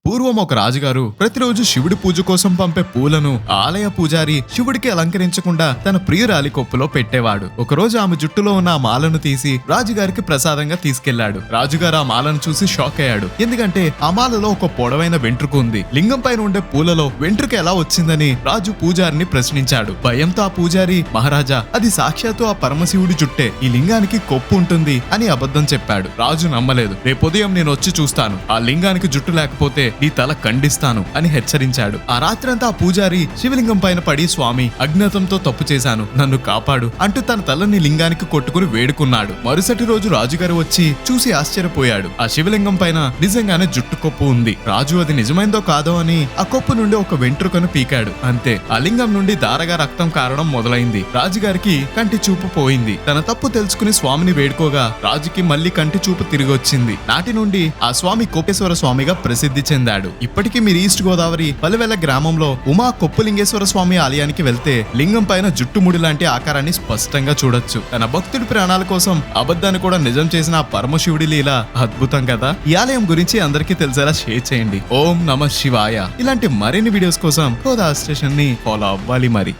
పూర్వం ఒక రాజుగారు ప్రతిరోజు శివుడి పూజ కోసం పంపే పూలను ఆలయ పూజారి శివుడికి అలంకరించకుండా తన ప్రియురాలి కొప్పులో పెట్టేవాడు. ఒకరోజు ఆమె జుట్టులో ఉన్న ఆ మాలను తీసి రాజుగారికి ప్రసాదంగా తీసుకెళ్లాడు. రాజుగారు ఆ మాలను చూసి షాక్ అయ్యాడు. ఎందుకంటే ఆ మాలలో ఒక పొడవైన వెంట్రుక ఉంది. లింగం పైన ఉండే పూలలో వెంట్రుక ఎలా వచ్చిందని రాజు పూజారిని ప్రశ్నించాడు. భయంతో ఆ పూజారి, మహారాజా, అది సాక్షాత్తు ఆ పరమశివుడి జుట్టే, ఈ లింగానికి కొప్పు ఉంటుంది అని అబద్ధం చెప్పాడు. రాజు నమ్మలేదు. రేపొదయం నేను వచ్చి చూస్తాను, ఆ లింగానికి జుట్టు లేకపోతే నీ తల ఖండిస్తాను అని హెచ్చరించాడు. ఆ రాత్రంతా ఆ పూజారి శివలింగం పైన పడి, స్వామి, అజ్ఞాతంతో తప్పు చేశాను, నన్ను కాపాడు అంటూ తన తలని లింగానికి కొట్టుకుని వేడుకున్నాడు. మరుసటి రోజు రాజుగారు వచ్చి చూసి ఆశ్చర్యపోయాడు. ఆ శివలింగం పైన నిజంగానే జుట్టు కొప్పు ఉంది. రాజు అది నిజమైందో కాదో అని ఆ కొప్పు నుండి ఒక వెంట్రుకను పీకాడు. అంతే, ఆ లింగం నుండి ధారగా రక్తం కారడం మొదలైంది. రాజుగారికి కంటి చూపు పోయింది. తన తప్పు తెలుసుకుని స్వామిని వేడుకోగా రాజుకి మళ్లీ కంటి చూపు తిరిగి వచ్చింది. నాటి నుండి ఆ స్వామి కోపేశ్వర స్వామిగా ప్రసిద్ధి చెందాడు. ఇప్పటికీ మీరు ఈస్ట్ గోదావరి పలువెల గ్రామంలో ఉమా కొప్పులింగేశ్వర స్వామి ఆలయానికి వెళ్తే లింగం పైన జుట్టుముడి లాంటి ఆకారాన్ని స్పష్టంగా చూడొచ్చు. తన భక్తుడి ప్రాణాల కోసం అబద్ధాన్ని కూడా నిజం చేసిన ఆ పరమశివుడి లీల అద్భుతం కదా. ఈ ఆలయం గురించి అందరికీ తెలిసేలా షేర్ చేయండి. ఓం నమః శివాయ. ఇలాంటి మరిన్ని వీడియోస్ కోసం గోదా స్టేషన్ ని ఫాలో అవ్వాలి మరి.